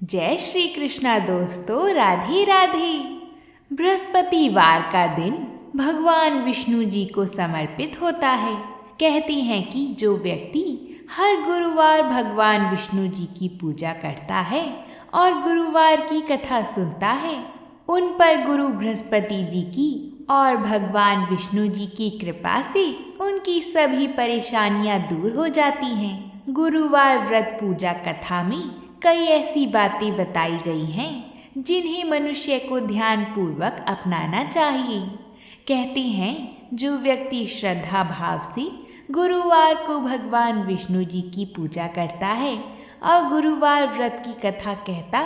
जय श्री कृष्णा दोस्तों, राधे राधे। बृहस्पतिवार का दिन भगवान विष्णु जी को समर्पित होता है। कहते हैं कि जो व्यक्ति हर गुरुवार भगवान विष्णु जी की पूजा करता है और गुरुवार की कथा सुनता है, उन पर गुरु बृहस्पति जी की और भगवान विष्णु जी की कृपा से उनकी सभी परेशानियां दूर हो जाती हैं। गुरुवार व्रत पूजा कथा में कई ऐसी बातें बताई गई हैं जिन्हें मनुष्य को ध्यानपूर्वक अपनाना चाहिए। कहते हैं जो व्यक्ति श्रद्धा भाव से गुरुवार को भगवान विष्णु जी की पूजा करता है और गुरुवार व्रत की कथा कहता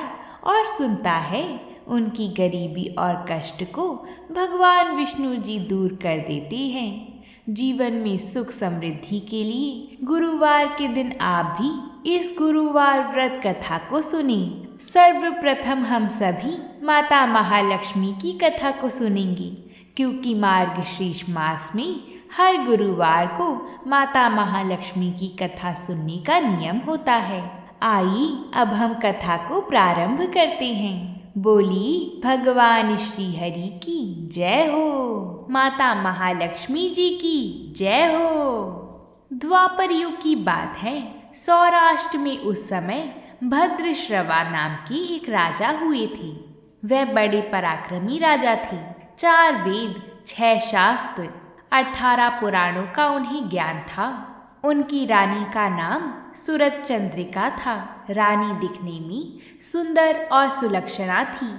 और सुनता है, उनकी गरीबी और कष्ट को भगवान विष्णु जी दूर कर देते हैं। जीवन में सुख समृद्धि के लिए गुरुवार के दिन आप भी इस गुरुवार व्रत कथा को सुनें। सर्वप्रथम हम सभी माता महालक्ष्मी की कथा को सुनेंगे, क्योंकि मार्गशीर्ष मास में हर गुरुवार को माता महालक्ष्मी की कथा सुनने का नियम होता है। आइए अब हम कथा को प्रारंभ करते हैं। बोली भगवान श्री हरि की जय हो, माता महालक्ष्मी जी की जय हो। द्वापर युग की बात है। सौराष्ट्र में उस समय भद्रश्रवा नाम के एक राजा हुए थे। वह बड़े पराक्रमी राजा थे। 4 वेद, 6 शास्त्र, 18 पुराणों का उन्हें ज्ञान था। उनकी रानी का नाम सूरत चंद्रिका था। रानी दिखने में सुंदर और सुलक्षणा थी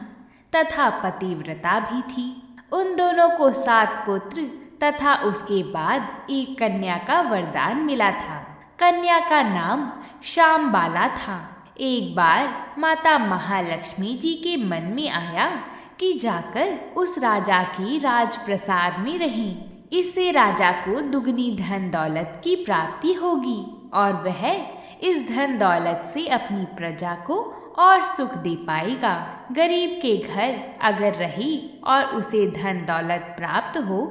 तथा पतिव्रता भी थी। उन दोनों को 7 पुत्र तथा उसके बाद एक कन्या का वरदान मिला था। कन्या का नाम श्यामबाला था। एक बार माता महालक्ष्मी जी के मन में आया कि जाकर उस राजा के राजप्रसाद में रहें। इससे राजा को दुगनी धन दौलत की प्राप्ति होगी और वह इस धन दौलत से अपनी प्रजा को और सुख दे पाएगा। गरीब के घर अगर रहे और उसे धन दौलत प्राप्त हो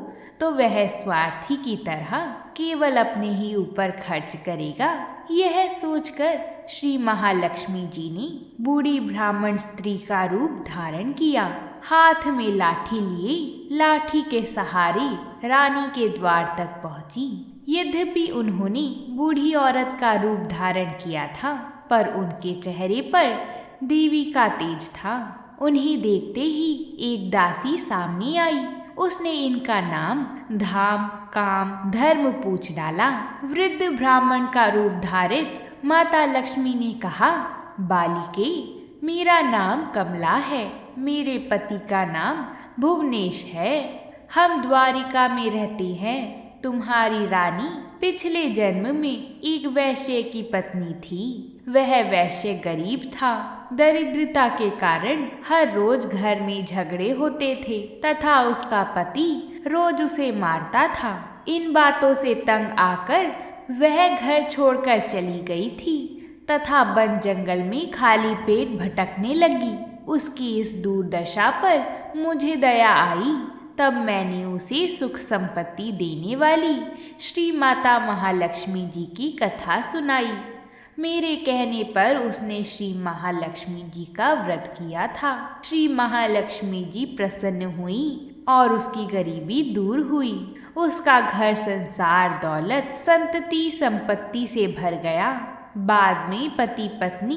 तो वह स्वार्थी की तरह केवल अपने ही ऊपर खर्च करेगा। यह सोचकर श्री महालक्ष्मी जी ने बूढ़ी ब्राह्मण स्त्री का रूप धारण किया। हाथ में लाठी लिए लाठी के सहारे रानी के द्वार तक पहुंची। यद्यपि उन्होंने बूढ़ी औरत का रूप धारण किया था, पर उनके चेहरे पर देवी का तेज था। उन्हें देखते ही एक दासी सामने आई। उसने इनका नाम, धाम, काम, धर्म पूछ डाला। वृद्ध ब्राह्मण का रूप धारित माता लक्ष्मी ने कहा, बालिके, मेरा नाम कमला है। मेरे पति का नाम भुवनेश है। हम द्वारिका में रहते हैं। तुम्हारी रानी पिछले जन्म में एक वैश्य की पत्नी थी। वह वैश्य गरीब था। दरिद्रता के कारण हर रोज घर में झगड़े होते थे तथा उसका पति रोज उसे मारता था। इन बातों से तंग आकर वह घर छोड़कर चली गई थी तथा वन जंगल में खाली पेट भटकने लगी। उसकी इस दुर्दशा पर मुझे दया आई। तब मैंने उसे सुख संपत्ति देने वाली श्री माता महालक्ष्मी जी की कथा सुनाई। मेरे कहने पर उसने श्री महालक्ष्मी जी का व्रत किया था। श्री महालक्ष्मी जी प्रसन्न हुई और उसकी गरीबी दूर हुई। उसका घर संसार, दौलत, संतति संपत्ति से भर गया। बाद में पति पत्नी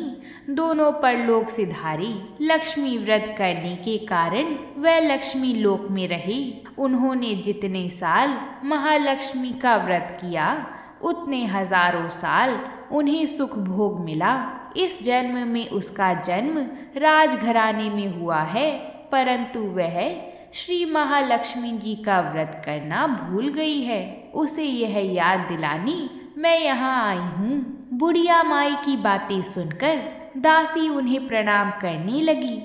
दोनों परलोक सिधारे। लक्ष्मी व्रत करने के कारण वह लक्ष्मी लोक में रहे। उन्होंने जितने साल महालक्ष्मी का व्रत किया उतने हजारों साल उन्हें सुख भोग मिला। इस जन्म में उसका जन्म राजघराने में हुआ है, परंतु वह श्री महालक्ष्मी जी का व्रत करना भूल गई है। उसे यह याद दिलाने मैं यहाँ आई हूँ। बुढ़िया माई की बातें सुनकर दासी उन्हें प्रणाम करने लगी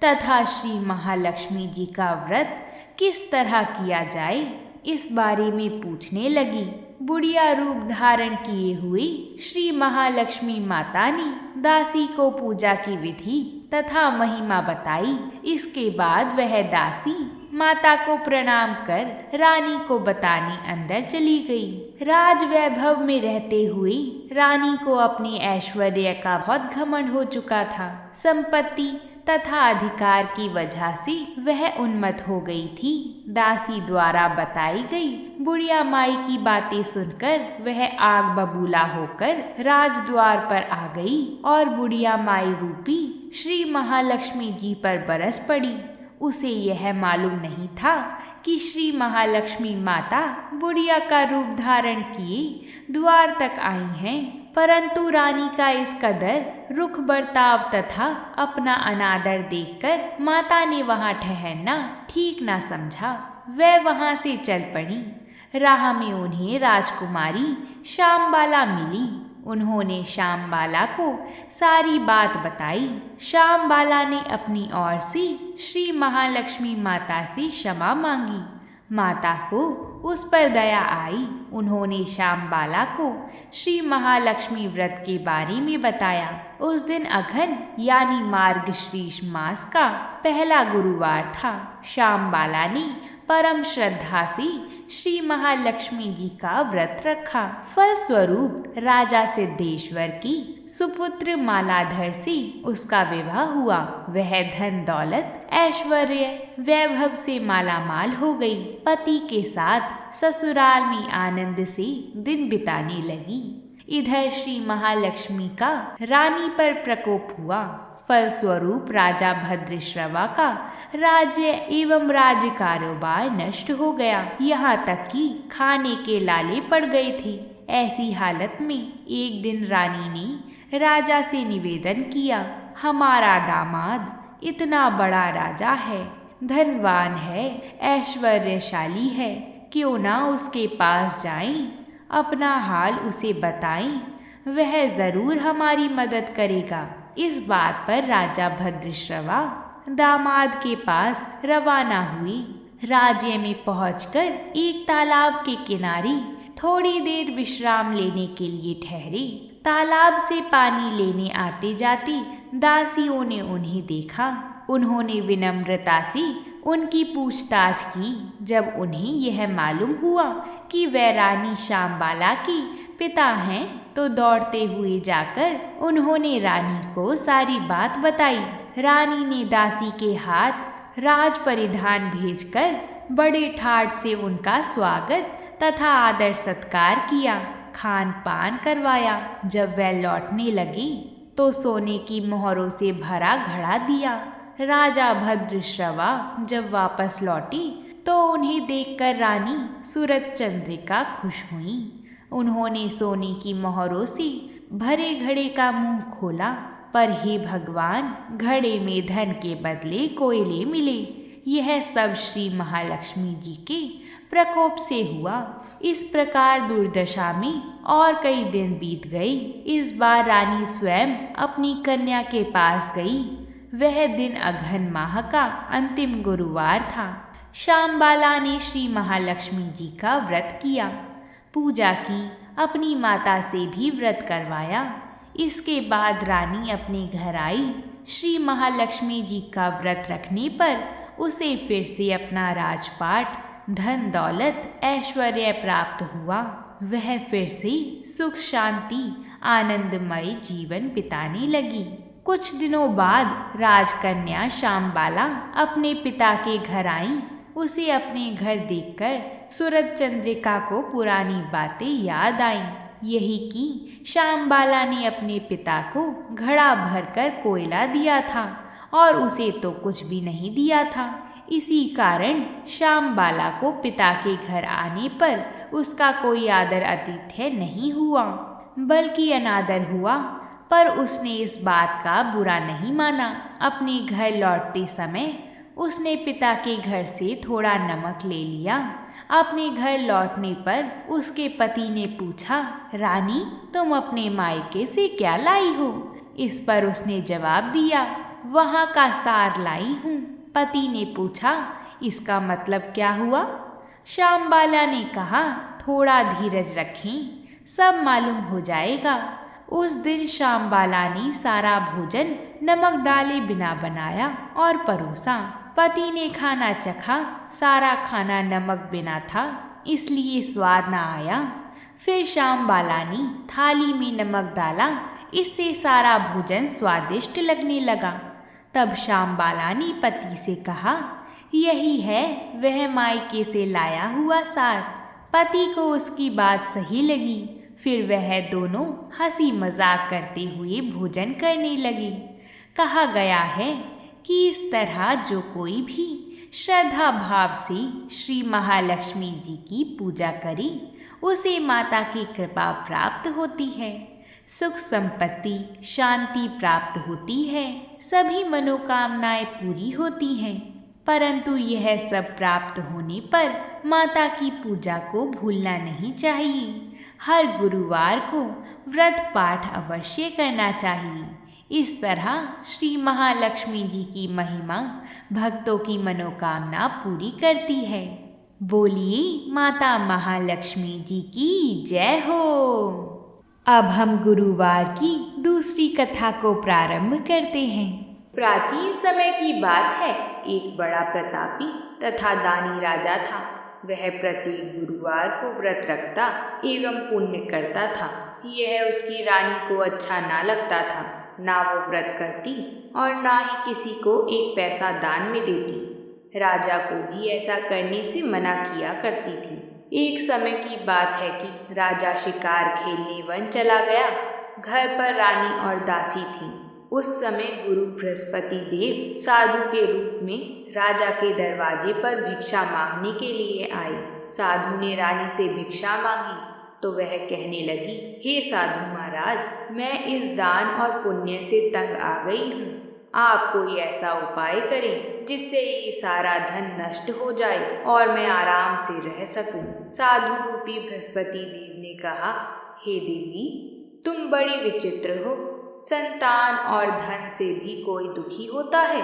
तथा श्री महालक्ष्मी जी का व्रत किस तरह किया जाए इस बारे में पूछने लगी। बुढ़िया रूप धारण किए हुए श्री महालक्ष्मी माता ने दासी को पूजा की विधि तथा महिमा बताई। इसके बाद वह दासी माता को प्रणाम कर रानी को बताने अंदर चली गई। राज वैभव में रहते हुए रानी को अपने ऐश्वर्य का बहुत घमंड हो चुका था। संपत्ति तथा अधिकार की वजह से वह उन्मत्त हो गई थी। दासी द्वारा बताई गई बुढ़िया माई की बातें सुनकर वह आग बबूला होकर राजद्वार पर आ गई और बुढ़िया माई रूपी श्री महालक्ष्मी जी पर बरस पड़ी। उसे यह मालूम नहीं था कि श्री महालक्ष्मी माता बुढ़िया का रूप धारण किए द्वार तक आई हैं, परंतु रानी का इस कदर रुख बर्ताव तथा अपना अनादर देखकर माता ने वहां ठहरना ठीक ना समझा। वह वहां से चल पड़ी। राह में उन्हें राजकुमारी श्यामबाला मिली। उन्होंने श्यामबाला को सारी बात बताई। श्यामबाला ने अपनी ओर से श्री महालक्ष्मी माता से क्षमा मांगी। माता को उस पर दया आई। उन्होंने श्यामबाला को श्री महालक्ष्मी व्रत के बारे में बताया। उस दिन अघन यानी मार्गशीर्ष मास का पहला गुरुवार था। श्यामबाला ने परम श्रद्धा से श्री महालक्ष्मी जी का व्रत रखा। फलस्वरूप राजा सिद्धेश्वर की सुपुत्र मालाधर से उसका विवाह हुआ। वह धन दौलत ऐश्वर्य वैभव से मालामाल हो गई। पति के साथ ससुराल में आनंद से दिन बिताने लगी। इधर श्री महालक्ष्मी का रानी पर प्रकोप हुआ। फलस्वरूप राजा भद्रश्रवा का राज्य एवं राज्य कारोबार नष्ट हो गया। यहाँ तक कि खाने के लाले पड़ गए थे। ऐसी हालत में एक दिन रानी ने राजा से निवेदन किया, हमारा दामाद इतना बड़ा राजा है, धनवान है, ऐश्वर्यशाली है, क्यों ना उसके पास जाएं, अपना हाल उसे बताएं, वह जरूर हमारी मदद करेगा। इस बात पर राजा भद्रश्रवा दामाद के पास रवाना हुए। राज्य में पहुंचकर एक तालाब के किनारे थोड़ी देर विश्राम लेने के लिए ठहरे। तालाब से पानी लेने आते जाते दासियों ने उन्हें देखा। उन्होंने विनम्रता से उनकी पूछताछ की। जब उन्हें यह मालूम हुआ कि वह रानी श्यामबाला के पिता हैं, तो दौड़ते हुए जाकर उन्होंने रानी को सारी बात बताई। रानी ने दासी के हाथ राज परिधान भेजकर बड़े ठाठ से उनका स्वागत तथा आदर सत्कार किया, खान पान करवाया। जब वह लौटने लगी तो सोने की मोहरों से भरा घड़ा दिया। राजा भद्रश्रवा जब वापस लौटी तो उन्हें देखकर रानी सूरज चंद्रिका खुश हुई। उन्होंने सोने की मोहरों से भरे घड़े का मुंह खोला, पर हे भगवान, घड़े में धन के बदले कोयले मिले। यह सब श्री महालक्ष्मी जी के प्रकोप से हुआ। इस प्रकार दुर्दशा में और कई दिन बीत गए। इस बार रानी स्वयं अपनी कन्या के पास गई। वह दिन अघन माह का अंतिम गुरुवार था। श्यामबाला ने श्री महालक्ष्मी जी का व्रत किया, पूजा की, अपनी माता से भी व्रत करवाया। इसके बाद रानी अपने घर आई। श्री महालक्ष्मी जी का व्रत रखने पर उसे फिर से अपना राजपाट, धन दौलत, ऐश्वर्य प्राप्त हुआ। वह फिर से सुख शांति आनंदमय जीवन बिताने लगी। कुछ दिनों बाद राजकन्या श्यामबाला अपने पिता के घर आई। उसे अपने घर देखकर सूरज चंद्रिका को पुरानी बातें याद आईं। यही कि श्यामबाला ने अपने पिता को घड़ा भरकर कोयला दिया था और उसे तो कुछ भी नहीं दिया था। इसी कारण श्यामबाला को पिता के घर आने पर उसका कोई आदर आतिथ्य नहीं हुआ, बल्कि अनादर हुआ। पर उसने इस बात का बुरा नहीं माना। अपने घर लौटते समय उसने पिता के घर से थोड़ा नमक ले लिया। अपने घर लौटने पर उसके पति ने पूछा, रानी, तुम अपने मायके से क्या लाई हो? इस पर उसने जवाब दिया, वहाँ का सार लाई हूँ। पति ने पूछा, इसका मतलब क्या हुआ? श्यामबाला ने कहा, थोड़ा धीरज रखें, सब मालूम हो जाएगा। उस दिन श्यामबाला ने सारा भोजन नमक डाले बिना बनाया और परोसा। पति ने खाना चखा, सारा खाना नमक बिना था, इसलिए स्वाद ना आया। फिर श्यामबाला ने थाली में नमक डाला, इससे सारा भोजन स्वादिष्ट लगने लगा। तब श्यामबाला ने पति से कहा, यही है वह मायके से लाया हुआ सार। पति को उसकी बात सही लगी। फिर वह दोनों हंसी मजाक करते हुए भोजन करने लगे। कहा गया है कि इस तरह जो कोई भी श्रद्धा भाव से श्री महालक्ष्मी जी की पूजा करे, उसे माता की कृपा प्राप्त होती है, सुख संपत्ति शांति प्राप्त होती है, सभी मनोकामनाएं पूरी होती हैं। परंतु यह सब प्राप्त होने पर माता की पूजा को भूलना नहीं चाहिए। हर गुरुवार को व्रत पाठ अवश्य करना चाहिए। इस तरह श्री महालक्ष्मी जी की महिमा भक्तों की मनोकामना पूरी करती है। बोलिए माता महालक्ष्मी जी की जय हो। अब हम गुरुवार की दूसरी कथा को प्रारंभ करते हैं। प्राचीन समय की बात है, एक बड़ा प्रतापी तथा दानी राजा था। वह प्रत्येक गुरुवार को व्रत रखता एवं पुण्य करता था। यह उसकी रानी को अच्छा ना लगता था। ना वो व्रत करती और ना ही किसी को एक पैसा दान में देती। राजा को भी ऐसा करने से मना किया करती थी। एक समय की बात है कि राजा शिकार खेलने वन चला गया। घर पर रानी और दासी थी। उस समय गुरु बृहस्पति देव साधु के रूप में राजा के दरवाजे पर भिक्षा मांगने के लिए आए। साधु ने रानी से भिक्षा मांगी तो वह कहने लगी, हे साधु महाराज, मैं इस दान और पुण्य से तंग आ गई हूँ। आप कोई ऐसा उपाय करें जिससे ये सारा धन नष्ट हो जाए और मैं आराम से रह सकूं। साधु रूपी बृहस्पति देव ने कहा, हे देवी, तुम बड़ी विचित्र हो। संतान और धन से भी कोई दुखी होता है।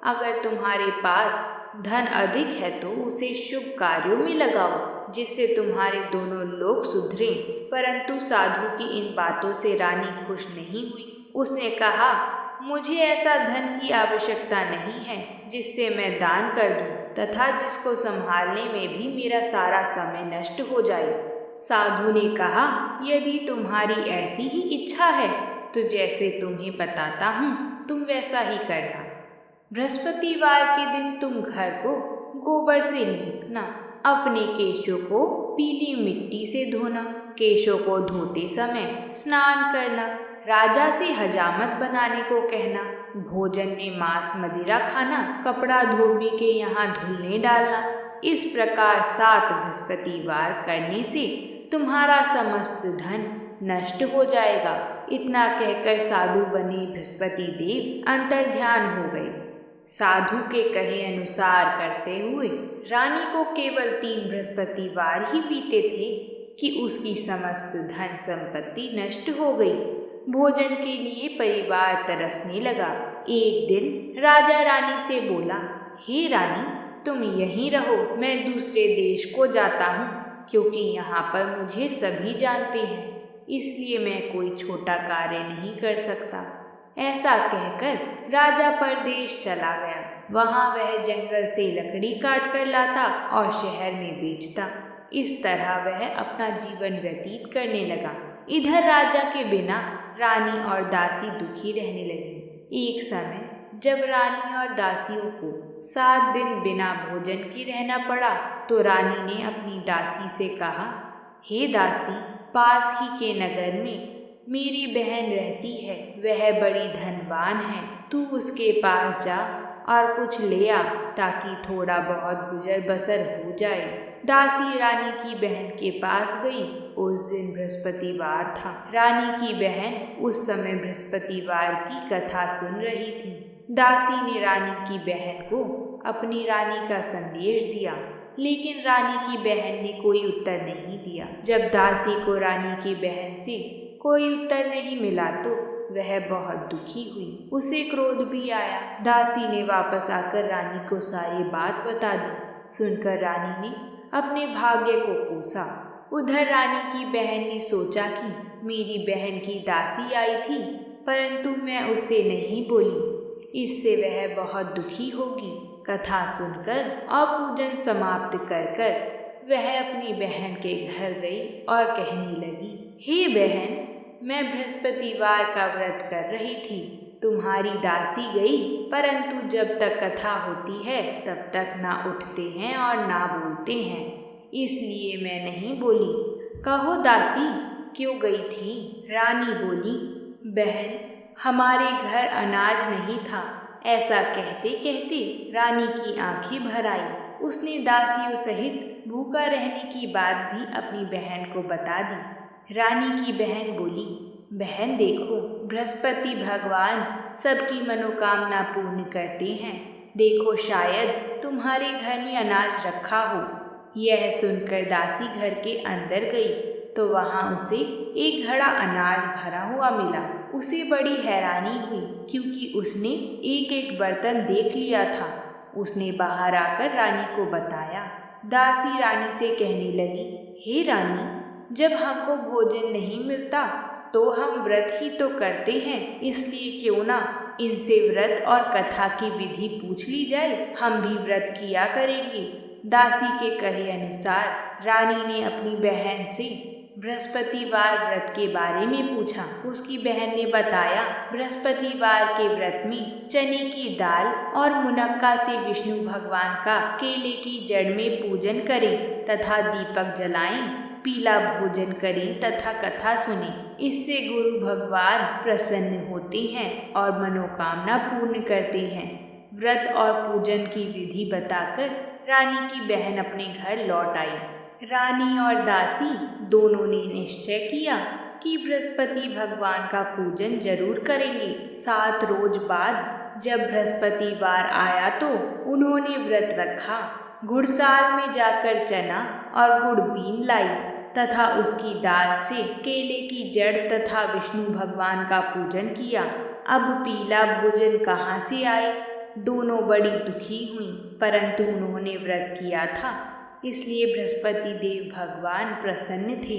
अगर तुम्हारे पास धन अधिक है तो उसे शुभ कार्यों में लगाओ, जिससे तुम्हारे दोनों लोग सुधरें। परंतु साधु की इन बातों से रानी खुश नहीं हुई। उसने कहा, मुझे ऐसा धन की आवश्यकता नहीं है जिससे मैं दान कर दूं तथा जिसको संभालने में भी मेरा सारा समय नष्ट हो जाए। साधु ने कहा, यदि तुम्हारी ऐसी ही इच्छा है तो जैसे तुम्हें बताता हूँ तुम वैसा ही करना। बृहस्पतिवार के दिन तुम घर को गोबर से लीपना, अपने केशों को पीली मिट्टी से धोना, केशों को धोते समय स्नान करना, राजा से हजामत बनाने को कहना, भोजन में मांस मदिरा खाना, कपड़ा धोबी के यहाँ धुलने डालना। इस प्रकार 7 बृहस्पतिवार करने से तुम्हारा समस्त धन नष्ट हो जाएगा। इतना कहकर साधु बने बृहस्पति देव अंतर्ध्यान हो गए। साधु के कहे अनुसार करते हुए रानी को केवल 3 बृहस्पतिवार ही बीते थे कि उसकी समस्त धन संपत्ति नष्ट हो गई। भोजन के लिए परिवार तरसने लगा। एक दिन राजा रानी से बोला, हे रानी, तुम यहीं रहो, मैं दूसरे देश को जाता हूँ, क्योंकि यहाँ पर मुझे सभी जानते हैं, इसलिए मैं कोई छोटा कार्य नहीं कर सकता। ऐसा कहकर राजा परदेश चला गया। वहाँ वह जंगल से लकड़ी काट कर लाता और शहर में बेचता। इस तरह वह अपना जीवन व्यतीत करने लगा। इधर राजा के बिना रानी और दासी दुखी रहने लगी। एक समय जब रानी और दासियों को 7 दिन बिना भोजन के रहना पड़ा तो रानी ने अपनी दासी से कहा, हे दासी, पास ही के नगर में मेरी बहन रहती है, वह बड़ी धनवान है, तू उसके पास जा और कुछ ले आ ताकि थोड़ा बहुत गुजर बसर हो जाए। दासी रानी की बहन के पास गई। उस दिन बृहस्पतिवार था। रानी की बहन उस समय बृहस्पतिवार की कथा सुन रही थी। दासी ने रानी की बहन को अपनी रानी का संदेश दिया, लेकिन रानी की बहन ने कोई उत्तर नहीं दिया। जब दासी को रानी की बहन से कोई उत्तर नहीं मिला तो वह बहुत दुखी हुई। उसे क्रोध भी आया। दासी ने वापस आकर रानी को सारी बात बता दी। सुनकर रानी ने अपने भाग्य को कोसा। उधर रानी की बहन ने सोचा कि मेरी बहन की दासी आई थी, परंतु मैं उससे नहीं बोली, इससे वह बहुत दुखी होगी, कथा सुनकर और पूजन समाप्त कर कर वह अपनी बहन के घर गई और कहने लगी, हे बहन, मैं बृहस्पतिवार का व्रत कर रही थी। तुम्हारी दासी गई, परंतु जब तक कथा होती है तब तक ना उठते हैं और ना बोलते हैं, इसलिए मैं नहीं बोली। कहो दासी, क्यों गई थी? रानी बोली, बहन, हमारे घर अनाज नहीं था। ऐसा कहते कहते रानी की आंखें भर आई। उसने दासियों सहित भूखा रहने की बात भी अपनी बहन को बता दी। रानी की बहन बोली, बहन देखो, बृहस्पति भगवान सबकी मनोकामना पूर्ण करते हैं। देखो, शायद तुम्हारे घर में अनाज रखा हो। यह सुनकर दासी घर के अंदर गई तो वहाँ उसे एक घड़ा अनाज भरा हुआ मिला। उसे बड़ी हैरानी हुई, क्योंकि उसने एक एक बर्तन देख लिया था। उसने बाहर आकर रानी को बताया। दासी रानी से कहने लगी, हे रानी, जब हमको भोजन नहीं मिलता तो हम व्रत ही तो करते हैं, इसलिए क्यों ना इनसे व्रत और कथा की विधि पूछ ली जाए, हम भी व्रत किया करेंगे। दासी के कहे अनुसार रानी ने अपनी बहन से बृहस्पतिवार व्रत के बारे में पूछा। उसकी बहन ने बताया, बृहस्पतिवार के व्रत में चने की दाल और मुनक्का से विष्णु भगवान का केले की जड़ में पूजन करें तथा दीपक जलाएं, पीला भोजन करें तथा कथा सुनें। इससे गुरु भगवान प्रसन्न होते हैं और मनोकामना पूर्ण करते हैं। व्रत और पूजन की विधि बताकर रानी की बहन अपने घर लौट आई। रानी और दासी दोनों ने निश्चय किया कि बृहस्पति भगवान का पूजन जरूर करेंगे। 7 रोज बाद जब बृहस्पतिवार आया तो उन्होंने व्रत रखा। घुड़साल में जाकर चना और गुड़ बीन लाई तथा उसकी दाल से केले की जड़ तथा विष्णु भगवान का पूजन किया। अब पीला भोजन कहाँ से आए? दोनों बड़ी दुखी हुई, परंतु उन्होंने व्रत किया था, इसलिए बृहस्पति देव भगवान प्रसन्न थे।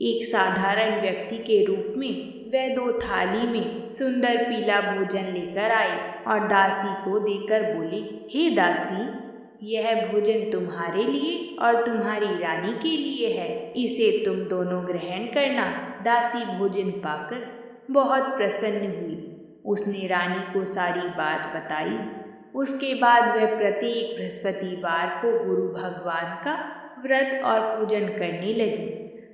एक साधारण व्यक्ति के रूप में वे 2 थाली में सुंदर पीला भोजन लेकर आए और दासी को देकर बोले, हे दासी, यह भोजन तुम्हारे लिए और तुम्हारी रानी के लिए है, इसे तुम दोनों ग्रहण करना। दासी भोजन पाकर बहुत प्रसन्न हुई। उसने रानी को सारी बात बताई। उसके बाद वह प्रत्येक बृहस्पतिवार को गुरु भगवान का व्रत और पूजन करने लगी।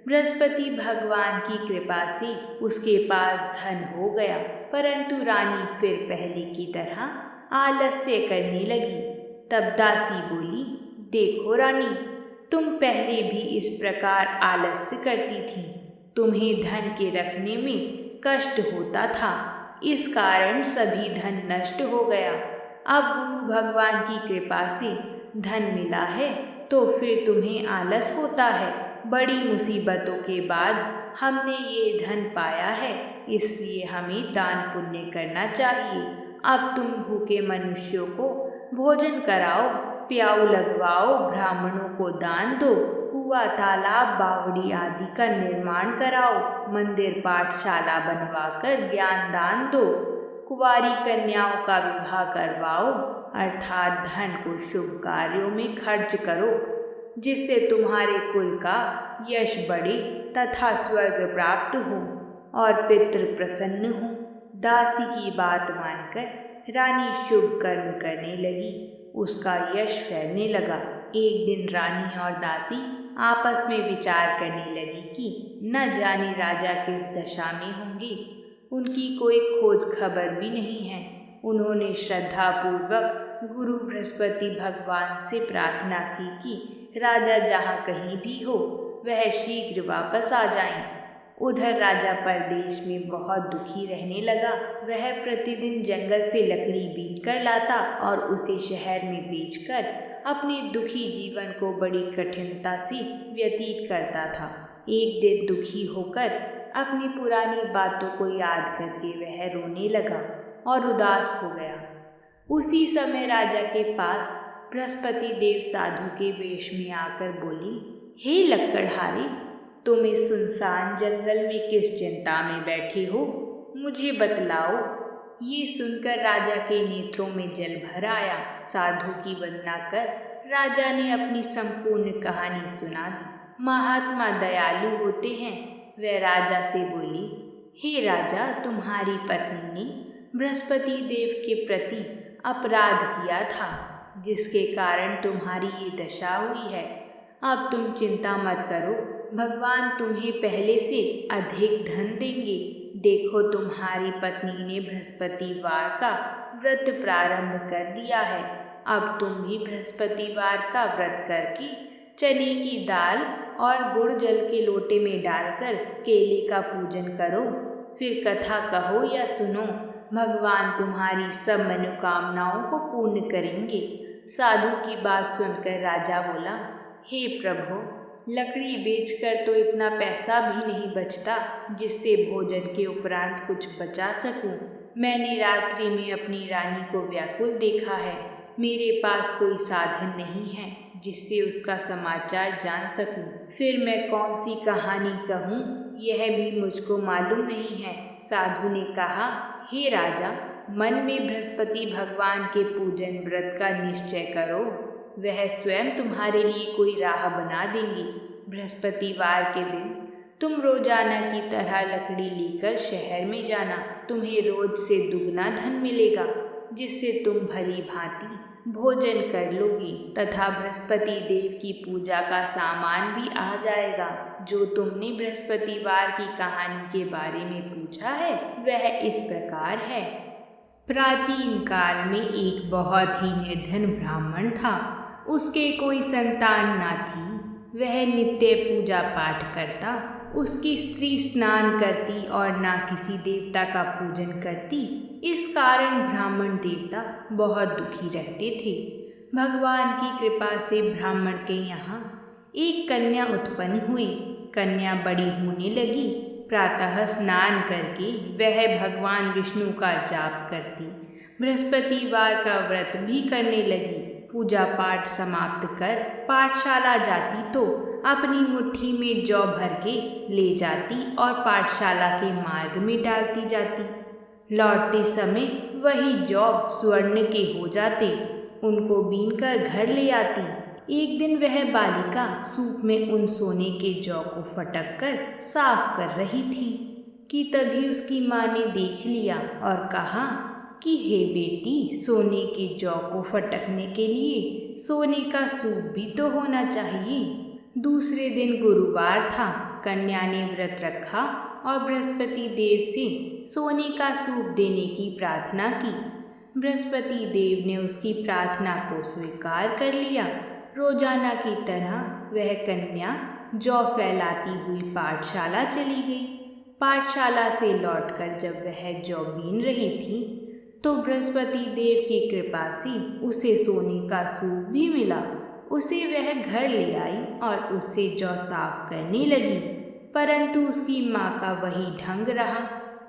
बृहस्पति भगवान की कृपा से उसके पास धन हो गया, परंतु रानी फिर पहले की तरह आलस्य करने लगी। तब दासी बोली, देखो रानी, तुम पहले भी इस प्रकार आलस्य करती थी। तुम्हें धन के रखने में कष्ट होता था, इस कारण सभी धन नष्ट हो गया। अब गुरु भगवान की कृपा से धन मिला है तो फिर तुम्हें आलस होता है। बड़ी मुसीबतों के बाद हमने ये धन पाया है, इसलिए हमें दान पुण्य करना चाहिए। अब तुम भूखे मनुष्यों को भोजन कराओ, प्याऊ लगवाओ, ब्राह्मणों को दान दो, कुआं, तालाब, बावड़ी आदि का निर्माण कराओ, मंदिर पाठशाला बनवाकर ज्ञान दान दो, कुंवारी कन्याओं का विवाह करवाओ, अर्थात धन को शुभ कार्यों में खर्च करो, जिससे तुम्हारे कुल का यश बढ़े तथा स्वर्ग प्राप्त हो और पितृ प्रसन्न हो। दासी की बात मानकर रानी शुभ कर्म करने लगी। उसका यश फैलने लगा। एक दिन रानी और दासी आपस में विचार करने लगी कि न जाने राजा किस दशा में होंगे। उनकी कोई खोज खबर भी नहीं है। उन्होंने श्रद्धापूर्वक गुरु बृहस्पति भगवान से प्रार्थना की कि राजा जहाँ कहीं भी हो वह शीघ्र वापस आ जाएं। उधर राजा परदेश में बहुत दुखी रहने लगा। वह प्रतिदिन जंगल से लकड़ी बीन कर लाता और उसे शहर में बेचकर अपने दुखी जीवन को बड़ी कठिनता से व्यतीत करता था। एक दिन दुखी होकर अपनी पुरानी बातों को याद करके वह रोने लगा और उदास हो गया। उसी समय राजा के पास बृहस्पति देव साधु के वेश में आकर बोले, हे लक्कड़हारे, तुम इस सुनसान जंगल में किस चिंता में बैठे हो? मुझे बतलाओ। ये सुनकर राजा के नेत्रों में जल भर आया। साधु की वंदना कर राजा ने अपनी संपूर्ण कहानी सुना दी। महात्मा दयालु होते हैं। वह राजा से बोली, हे राजा, तुम्हारी पत्नी ने बृहस्पति देव के प्रति अपराध किया था, जिसके कारण तुम्हारी ये दशा हुई है। अब तुम चिंता मत करो, भगवान तुम्हें पहले से अधिक धन देंगे। देखो, तुम्हारी पत्नी ने बृहस्पतिवार का व्रत प्रारंभ कर दिया है। अब तुम भी बृहस्पतिवार का व्रत करके चने की दाल और गुड़ जल के लोटे में डालकर केले का पूजन करो। फिर कथा कहो या सुनो, भगवान तुम्हारी सब मनोकामनाओं को पूर्ण करेंगे। साधु की बात सुनकर राजा बोला, हे प्रभु, लकड़ी बेचकर तो इतना पैसा भी नहीं बचता जिससे भोजन के उपरांत कुछ बचा सकूं। मैंने रात्रि में अपनी रानी को व्याकुल देखा है। मेरे पास कोई साधन नहीं है जिससे उसका समाचार जान सकूं। फिर मैं कौन सी कहानी कहूँ, यह भी मुझको मालूम नहीं है। साधु ने कहा, हे राजा, मन में बृहस्पति भगवान के पूजन व्रत का निश्चय करो। वह स्वयं तुम्हारे लिए कोई राह बना देंगे। बृहस्पतिवार के दिन तुम रोजाना की तरह लकड़ी लेकर शहर में जाना। तुम्हें रोज से दुगना धन मिलेगा, जिससे तुम भली भांति भोजन कर लोगी तथा बृहस्पति देव की पूजा का सामान भी आ जाएगा। जो तुमने बृहस्पतिवार की कहानी के बारे में पूछा है, वह इस प्रकार है। प्राचीन काल में एक बहुत ही निर्धन ब्राह्मण था। उसके कोई संतान ना थी। वह नित्य पूजा पाठ करता। उसकी स्त्री स्नान करती और ना किसी देवता का पूजन करती। इस कारण ब्राह्मण देवता बहुत दुखी रहते थे। भगवान की कृपा से ब्राह्मण के यहाँ एक कन्या उत्पन्न हुई। कन्या बड़ी होने लगी। प्रातः स्नान करके वह भगवान विष्णु का जाप करती। बृहस्पतिवार का व्रत भी करने लगी। पूजा पाठ समाप्त कर पाठशाला जाती तो अपनी मुट्ठी में जौ भर के ले जाती और पाठशाला के मार्ग में डालती जाती। लौटते समय वही जौ स्वर्ण के हो जाते। उनको बीनकर घर ले आती। एक दिन वह बालिका सूप में उन सोने के जौ को फटक कर साफ कर रही थी कि तभी उसकी माँ ने देख लिया और कहा कि हे बेटी, सोने के जौ को फटकने के लिए सोने का सूप भी तो होना चाहिए। दूसरे दिन गुरुवार था। कन्या ने व्रत रखा और बृहस्पति देव से सोने का सूप देने की प्रार्थना की। बृहस्पति देव ने उसकी प्रार्थना को स्वीकार कर लिया। रोजाना की तरह वह कन्या जौ फैलाती हुई पाठशाला चली गई। पाठशाला से लौटकर जब वह जौ बीन रही थी तो बृहस्पति देव की कृपा से उसे सोने का सूप भी मिला। उसे वह घर ले आई और उससे जौ साफ करने लगी, परंतु उसकी माँ का वही ढंग रहा।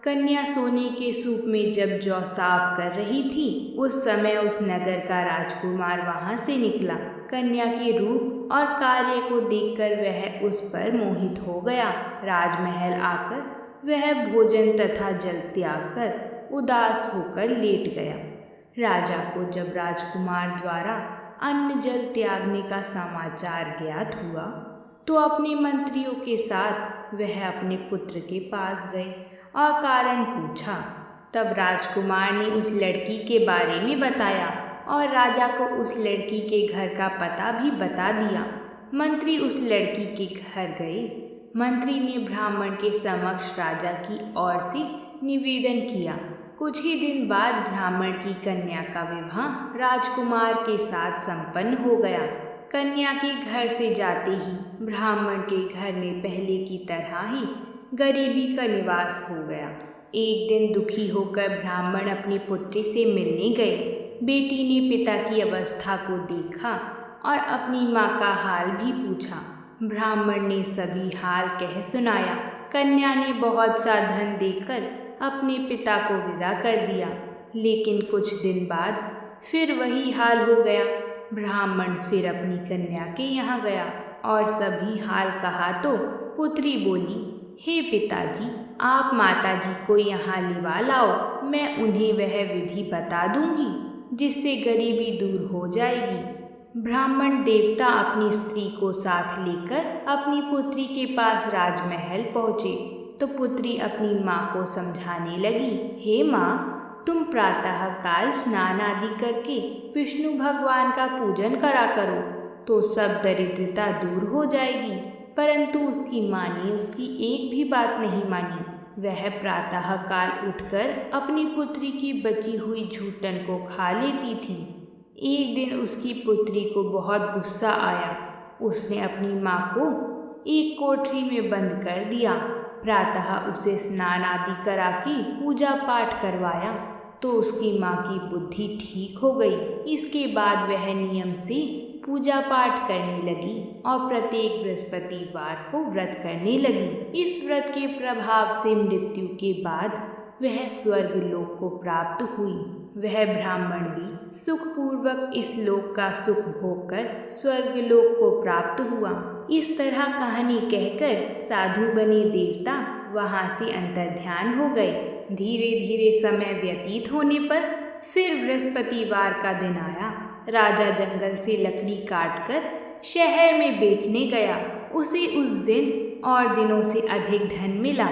कन्या सोने के सूप में जब जौ साफ कर रही थी, उस समय उस नगर का राजकुमार वहाँ से निकला। कन्या के रूप और कार्य को देखकर वह उस पर मोहित हो गया। राजमहल आकर वह भोजन तथा जल त्याग कर उदास होकर लेट गया। राजा को जब राजकुमार द्वारा अन्न जल त्यागने का समाचार ज्ञात हुआ तो अपने मंत्रियों के साथ वह अपने पुत्र के पास गए और कारण पूछा। तब राजकुमार ने उस लड़की के बारे में बताया और राजा को उस लड़की के घर का पता भी बता दिया। मंत्री उस लड़की के घर गए। मंत्री ने ब्राह्मण के समक्ष राजा की ओर से निवेदन किया। कुछ ही दिन बाद ब्राह्मण की कन्या का विवाह राजकुमार के साथ संपन्न हो गया। कन्या के घर से जाते ही ब्राह्मण के घर में पहले की तरह ही गरीबी का निवास हो गया। एक दिन दुखी होकर ब्राह्मण अपनी पुत्री से मिलने गए। बेटी ने पिता की अवस्था को देखा और अपनी माँ का हाल भी पूछा। ब्राह्मण ने सभी हाल कह सुनाया। कन्या ने बहुत सा धन देकर अपने पिता को विदा कर दिया, लेकिन कुछ दिन बाद फिर वही हाल हो गया। ब्राह्मण फिर अपनी कन्या के यहाँ गया और सभी हाल कहा तो पुत्री बोली, हे पिताजी, आप माताजी को यहाँ लिवा लाओ, मैं उन्हें वह विधि बता दूंगी जिससे गरीबी दूर हो जाएगी। ब्राह्मण देवता अपनी स्त्री को साथ लेकर अपनी पुत्री के पास राजमहल पहुँचे तो पुत्री अपनी माँ को समझाने लगी, हे माँ, तुम प्रातः काल स्नान आदि करके विष्णु भगवान का पूजन करा करो तो सब दरिद्रता दूर हो जाएगी। परंतु उसकी माँ ने उसकी एक भी बात नहीं मानी। वह प्रातः काल उठकर अपनी पुत्री की बची हुई झूठन को खा लेती थी। एक दिन उसकी पुत्री को बहुत गुस्सा आया। उसने अपनी माँ को एक कोठरी में बंद कर दिया। प्रातः उसे स्नान आदि करा के पूजा पाठ करवाया तो उसकी माँ की बुद्धि ठीक हो गई। इसके बाद वह नियम से पूजा पाठ करने लगी और प्रत्येक बृहस्पतिवार को व्रत करने लगी। इस व्रत के प्रभाव से मृत्यु के बाद वह स्वर्ग लोक को प्राप्त हुई। वह ब्राह्मण भी सुखपूर्वक इस लोक का सुख भोग कर स्वर्ग लोक को प्राप्त हुआ। इस तरह कहानी कहकर साधु बने देवता वहाँ से अंतर्ध्यान हो गए। धीरे धीरे समय व्यतीत होने पर फिर बृहस्पतिवार का दिन आया। राजा जंगल से लकड़ी काटकर शहर में बेचने गया। उसे उस दिन और दिनों से अधिक धन मिला।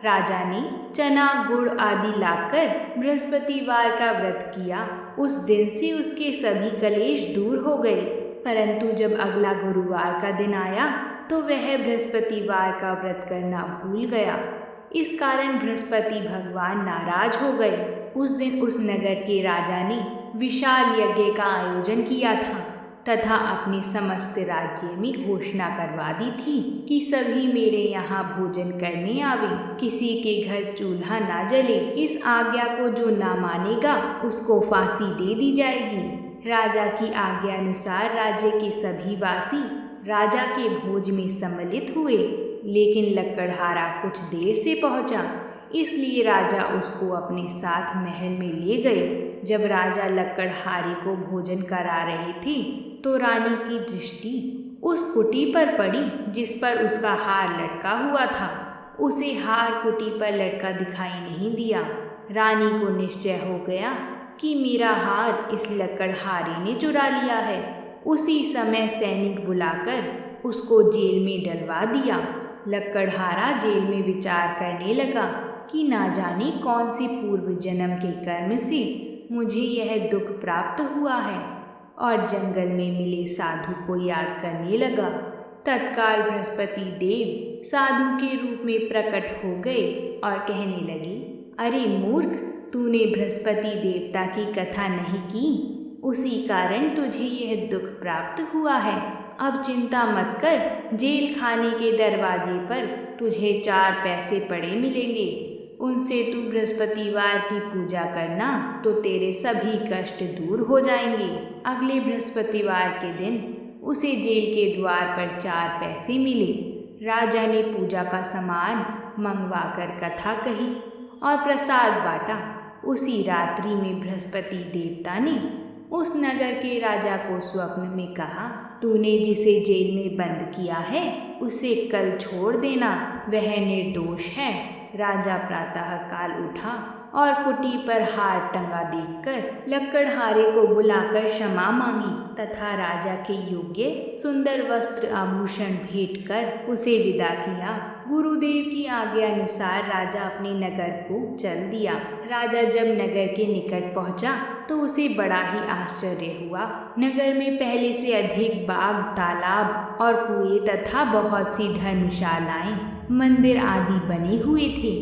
राजा ने चना गुड़ आदि लाकर बृहस्पतिवार का व्रत किया। उस दिन से उसके सभी कलेश दूर हो गए। परंतु जब अगला गुरुवार का दिन आया तो वह बृहस्पतिवार का व्रत करना भूल गया। इस कारण बृहस्पति भगवान नाराज हो गए। उस दिन उस नगर के राजा ने विशाल यज्ञ का आयोजन किया था तथा अपने समस्त राज्य में घोषणा करवा दी थी कि सभी मेरे यहाँ भोजन करने आवे, किसी के घर चूल्हा ना जले। इस आज्ञा को जो ना मानेगा उसको फांसी दे दी जाएगी। राजा की आज्ञा अनुसार राज्य के सभी वासी राजा के भोज में सम्मिलित हुए, लेकिन लकड़हारा कुछ देर से पहुंचा, इसलिए राजा उसको अपने साथ महल में ले गए। जब राजा लकड़हारे को भोजन करा रहे थे तो रानी की दृष्टि उस कुटी पर पड़ी जिस पर उसका हार लटका हुआ था। उसे हार कुटी पर लटका दिखाई नहीं दिया। रानी को निश्चय हो गया कि मेरा हार इस लकड़हारे ने चुरा लिया है। उसी समय सैनिक बुलाकर उसको जेल में डलवा दिया। लकड़हारा जेल में विचार करने लगा कि ना जाने कौन से पूर्व जन्म के कर्म से मुझे यह दुख प्राप्त हुआ है, और जंगल में मिले साधु को याद करने लगा। तत्काल बृहस्पति देव साधु के रूप में प्रकट हो गए और कहने लगे, अरे मूर्ख, तूने बृहस्पति देवता की कथा नहीं की, उसी कारण तुझे यह दुख प्राप्त हुआ है। अब चिंता मत कर, जेल खाने के दरवाजे पर तुझे 4 पैसे पड़े मिलेंगे। उनसे तू बृहस्पतिवार की पूजा करना तो तेरे सभी कष्ट दूर हो जाएंगे। अगले बृहस्पतिवार के दिन उसे जेल के द्वार पर 4 पैसे मिले। राजा ने पूजा का सामान मंगवाकर कथा कही और प्रसाद बांटा। उसी रात्रि में बृहस्पति देवता ने उस नगर के राजा को स्वप्न में कहा, तूने जिसे जेल में बंद किया है उसे कल छोड़ देना, वह निर्दोष है। राजा प्रातः काल उठा और कुटी पर हार टंगा देखकर लकड़हारे को बुलाकर क्षमा मांगी तथा राजा के योग्य सुंदर वस्त्र आभूषण भेंट कर उसे विदा किया। गुरुदेव की आज्ञा अनुसार राजा अपने नगर को चल दिया। राजा जब नगर के निकट पहुंचा तो उसे बड़ा ही आश्चर्य हुआ। नगर में पहले से अधिक बाग, तालाब और कुएं तथा बहुत सी धर्मशालाएं, मंदिर आदि बने हुए थे।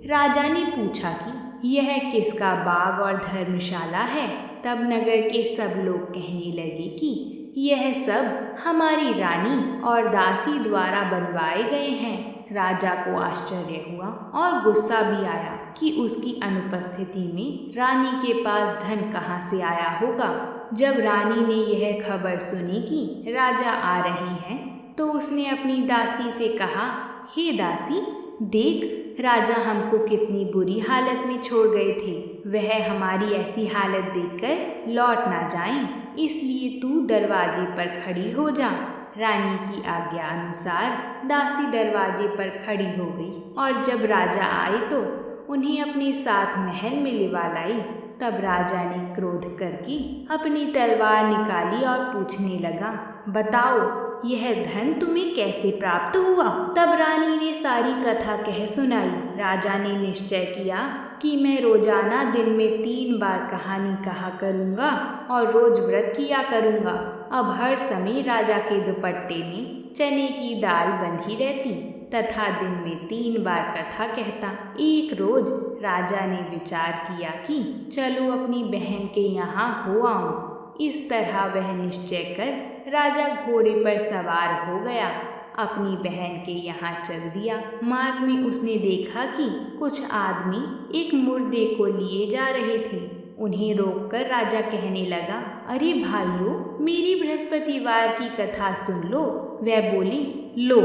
राजा ने पूछा कि यह किसका बाग और धर्मशाला है। तब नगर के सब लोग कहने लगे कि यह सब हमारी रानी और दासी द्वारा बनवाए गए हैं। राजा को आश्चर्य हुआ और गुस्सा भी आया कि उसकी अनुपस्थिति में रानी के पास धन कहाँ से आया होगा। जब रानी ने यह खबर सुनी कि राजा आ रहे हैं तो उसने अपनी दासी से कहा, हे दासी, देख राजा हमको कितनी बुरी हालत में छोड़ गए थे। वह हमारी ऐसी हालत देखकर लौट ना जाएं, इसलिए तू दरवाजे पर खड़ी हो जा। रानी की आज्ञा अनुसार दासी दरवाजे पर खड़ी हो गई और जब राजा आए तो उन्हें अपने साथ महल में लिवा लाई। तब राजा ने क्रोध करके अपनी तलवार निकाली और पूछने लगा, बताओ यह धन तुम्हें कैसे प्राप्त हुआ? तब रानी ने सारी कथा कह सुनाई। राजा ने निश्चय किया कि मैं रोजाना दिन में 3 बार कहानी कहा करूँगा और रोज व्रत किया करूँगा। अब हर समय राजा के दुपट्टे में चने की दाल बंधी रहती तथा दिन में 3 बार कथा कहता। एक रोज राजा ने विचार किया कि चलो अपनी बहन के यहाँ हो आऊं। इस तरह वह निश्चय कर राजा घोड़े पर सवार हो गया, अपनी बहन के यहाँ चल दिया। मार्ग में उसने देखा कि कुछ आदमी एक मुर्दे को लिए जा रहे थे। उन्हें रोककर राजा कहने लगा, अरे भाइयों, मेरी बृहस्पतिवार की कथा सुन लो। वह बोली, लो,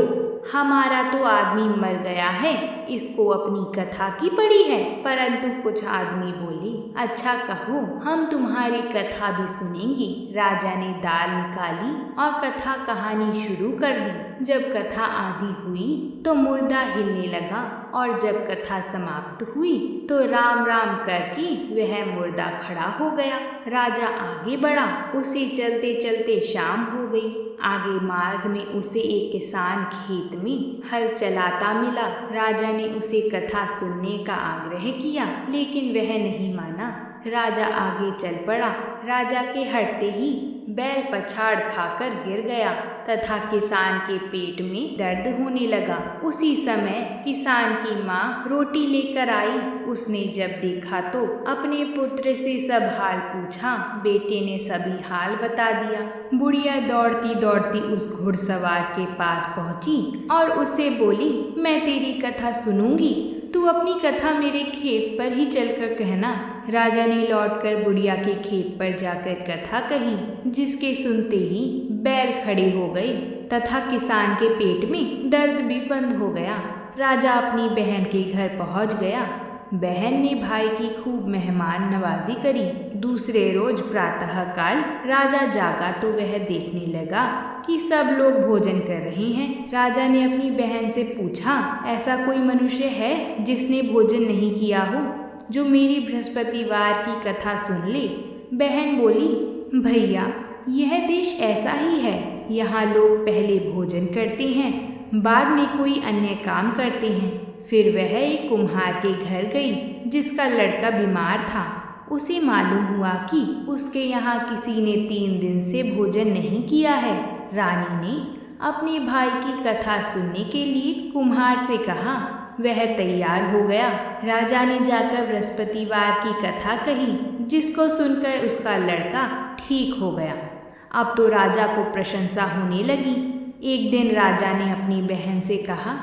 हमारा तो आदमी मर गया है, इसको अपनी कथा की पड़ी है। परंतु कुछ आदमी बोले, अच्छा कहो, हम तुम्हारी कथा भी सुनेंगे। राजा ने दाल निकाली और कथा कहानी शुरू कर दी। जब कथा आधी हुई तो मुर्दा हिलने लगा और जब कथा समाप्त हुई तो राम राम करके वह मुर्दा खड़ा हो गया। राजा आगे बढ़ा, उसे चलते चलते शाम हो गई। आगे मार्ग में उसे एक किसान खेत में हल चलाता मिला। राजा ने उसे कथा सुनने का आग्रह किया, लेकिन वह नहीं माना। राजा आगे चल पड़ा। राजा के हटते ही बैल पछाड़ खाकर गिर गया तथा किसान के पेट में दर्द होने लगा। उसी समय किसान की माँ रोटी लेकर आई। उसने जब देखा तो अपने पुत्र से सब हाल पूछा। बेटे ने सभी हाल बता दिया। बुढ़िया दौड़ती दौड़ती उस घुड़सवार के पास पहुंची और उससे बोली, मैं तेरी कथा सुनूंगी, तू अपनी कथा मेरे खेत पर ही चलकर कहना। राजा ने लौटकर बुढ़िया के खेत पर जाकर कथा कही, जिसके सुनते ही बैल खड़े हो गए तथा किसान के पेट में दर्द भी बंद हो गया। राजा अपनी बहन के घर पहुंच गया। बहन ने भाई की खूब मेहमान नवाजी करी। दूसरे रोज प्रातःकाल राजा जागा तो वह देखने लगा कि सब लोग भोजन कर रहे हैं। राजा ने अपनी बहन से पूछा, ऐसा कोई मनुष्य है जिसने भोजन नहीं किया हो, जो मेरी बृहस्पतिवार की कथा सुन ले? बहन बोली, भैया, यह देश ऐसा ही है। यहाँ लोग पहले भोजन करते हैं, बाद में कोई अन्य काम करते हैं। फिर वह एक कुम्हार के घर गई जिसका लड़का बीमार था। उसे मालूम हुआ कि उसके यहाँ किसी ने 3 दिन से भोजन नहीं किया है। रानी ने अपने भाई की कथा सुनने के लिए कुम्हार से कहा। वह तैयार हो गया। राजा ने जाकर बृहस्पतिवार की कथा कही, जिसको सुनकर उसका लड़का ठीक हो गया। अब तो राजा को प्रशंसा होने लगी। एक दिन राजा ने अपनी बहन से कहा,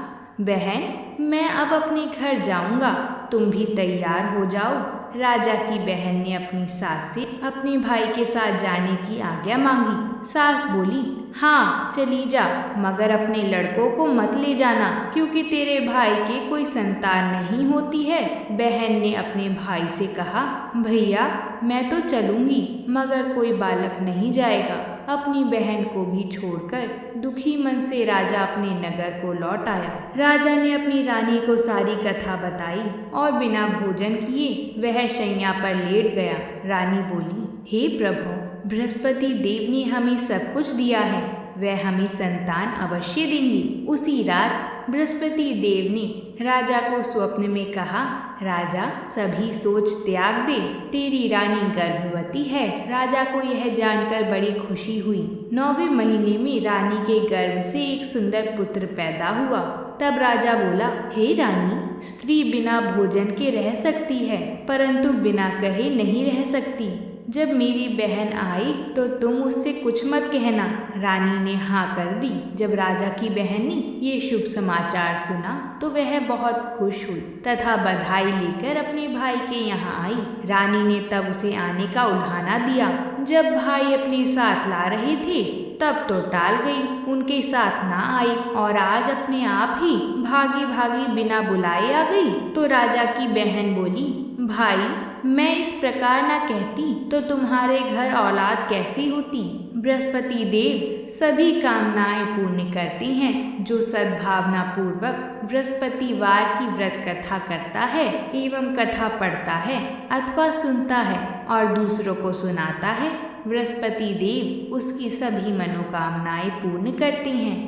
बहन, मैं अब अपने घर जाऊंगा, तुम भी तैयार हो जाओ। राजा की बहन ने अपनी सास से अपने भाई के साथ जाने की आज्ञा मांगी। सास बोली, हाँ चली जा, मगर अपने लड़कों को मत ले जाना, क्योंकि तेरे भाई के कोई संतान नहीं होती है। बहन ने अपने भाई से कहा, भैया, मैं तो चलूंगी, मगर कोई बालक नहीं जाएगा। अपनी बहन को भी छोड़कर दुखी मन से राजा अपने नगर को लौट आया। राजा ने अपनी रानी को सारी कथा बताई और बिना भोजन किए वह शैया पर लेट गया। रानी बोली, हे प्रभु, बृहस्पति देव ने हमें सब कुछ दिया है, वह हमें संतान अवश्य देंगे। उसी रात बृहस्पति देव ने राजा को स्वप्न में कहा, राजा, सभी सोच त्याग दे, तेरी रानी गर्भवती है। राजा को यह जानकर बड़ी खुशी हुई। 9वें महीने में रानी के गर्भ से एक सुंदर पुत्र पैदा हुआ। तब राजा बोला, हे रानी, स्त्री बिना भोजन के रह सकती है, परंतु बिना कहे नहीं रह सकती। जब मेरी बहन आई तो तुम उससे कुछ मत कहना। रानी ने हाँ कर दी। जब राजा की बहन ने ये शुभ समाचार सुना तो वह बहुत खुश हुई तथा बधाई लेकर अपने भाई के यहाँ आई। रानी ने तब उसे आने का उल्हाना दिया। जब भाई अपने साथ ला रहे थे तब तो टाल गई, उनके साथ ना आई और आज अपने आप ही भागी भागी बिना बुलाए आ गई। तो राजा की बहन बोली, भाई, मैं इस प्रकार ना कहती तो तुम्हारे घर औलाद कैसी होती। बृहस्पति देव सभी कामनाएं पूर्ण करती हैं। जो सद्भावना पूर्वक बृहस्पतिवार की व्रत कथा करता है एवं कथा पढ़ता है अथवा सुनता है और दूसरों को सुनाता है, बृहस्पति देव उसकी सभी मनोकामनाएं पूर्ण करती हैं,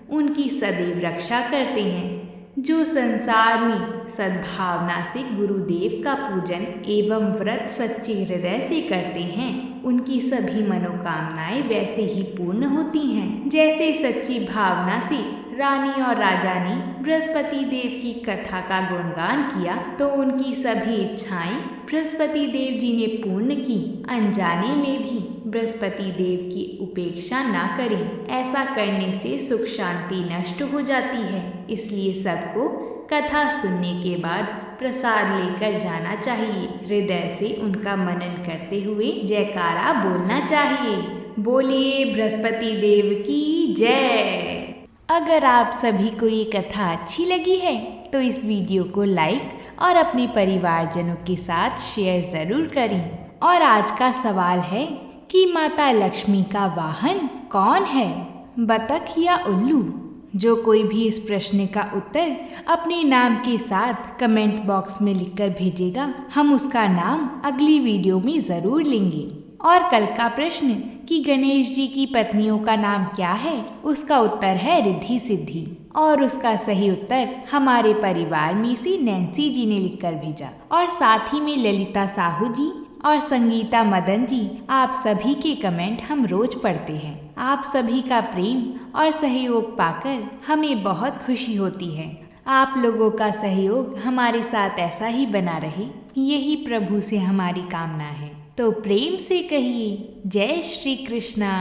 उनकी सदैव रक्षा करते हैं। जो संसार में सद्भावना से गुरुदेव का पूजन एवं व्रत सच्चे हृदय से करते हैं, उनकी सभी मनोकामनाएं वैसे ही पूर्ण होती हैं। जैसे सच्ची भावना से रानी और राजा ने बृहस्पति देव की कथा का गुणगान किया तो उनकी सभी इच्छाएं बृहस्पति देव जी ने पूर्ण की। अनजाने में भी बृहस्पति देव की उपेक्षा ना करें, ऐसा करने से सुख शांति नष्ट हो जाती है। इसलिए सबको कथा सुनने के बाद प्रसाद लेकर जाना चाहिए। हृदय से उनका मनन करते हुए जयकारा बोलना चाहिए। बोलिए बृहस्पति देव की जय। अगर आप सभी को ये कथा अच्छी लगी है तो इस वीडियो को लाइक और अपने परिवारजनों के साथ शेयर ज़रूर करें। और आज का सवाल है कि माता लक्ष्मी का वाहन कौन है, बतख या उल्लू? जो कोई भी इस प्रश्न का उत्तर अपने नाम के साथ कमेंट बॉक्स में लिखकर भेजेगा, हम उसका नाम अगली वीडियो में ज़रूर लेंगे। और कल का प्रश्न कि गणेश जी की पत्नियों का नाम क्या है, उसका उत्तर है रिद्धि सिद्धि। और उसका सही उत्तर हमारे परिवार में से नैन्सी जी ने लिखकर भेजा। और साथ ही में ललिता साहू जी और संगीता मदन जी, आप सभी के कमेंट हम रोज पढ़ते हैं। आप सभी का प्रेम और सहयोग पाकर हमें बहुत खुशी होती है। आप लोगों का सहयोग हमारे साथ ऐसा ही बना रहे, यही प्रभु से हमारी कामना है। तो प्रेम से कहिए जय श्री कृष्णा।